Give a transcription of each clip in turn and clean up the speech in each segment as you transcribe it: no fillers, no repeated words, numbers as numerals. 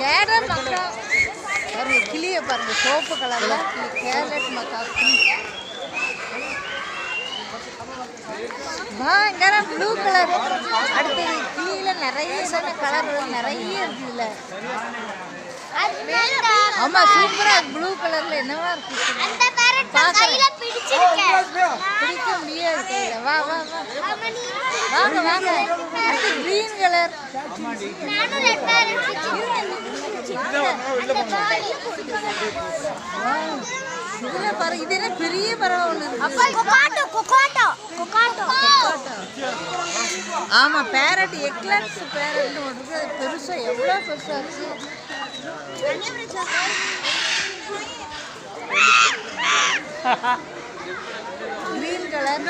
Carrot மக்கா பாருங்க, கிளியை பாருங்க, சோப்பு கலர்ல கேரட் மக்கா பயங்கர ப்ளூ கலர். அடுத்தது கிளியில நிறைய கலர் நிறைய இருக்குல்ல. ஆமா சூப்பரா ப்ளூ கலர்ல என்னவா இருக்கு பிடிக்க முடியாது. வா வா வா வாங்க வாங்க. அடுத்து கிரீன் கலர். இதுல பாரு, இது என்ன பெரிய பறவை ஒண்ணு ஆமா பேரட், எக்லன்ஸ் பேரட் ஒன்று பெருசா, எவ்வளவு பெருசா இருக்கு. Green colour.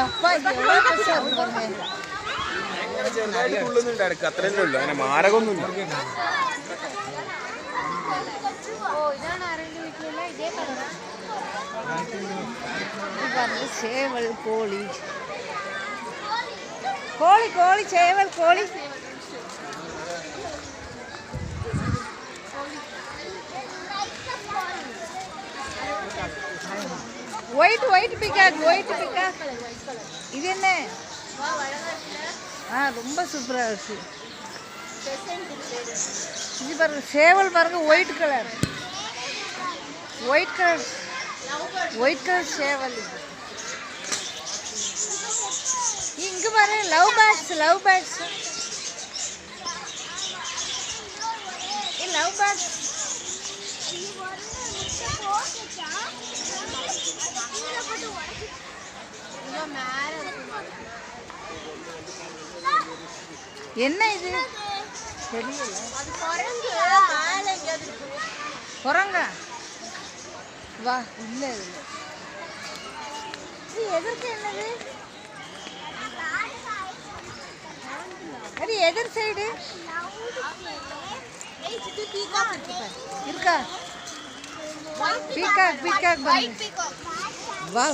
எப்பா எவ்வளவு பெருசா இருக்கு. അത്രയല്ലേ ഉള്ളൂ, അങ്ങനെ മാരകമൊന്നുമില്ല. சேவல் கோழி, கோழி கோழி சேவல் கோழி. White white peacock, white peacock. இது என்ன? ரொம்ப சூப்பரா இருக்கு. இது பாருங்க சேவல் பாருங்க, white colour, white colour, white colour சேவல். இங்க பாருங்க love birds, love birds, love birds. என்ன இது தெரியல. குரங்கா? வா இல்ல இது எதற்கு என்னது? அது எதிர் சைடு இருக்கா? Peacock, peacock. வா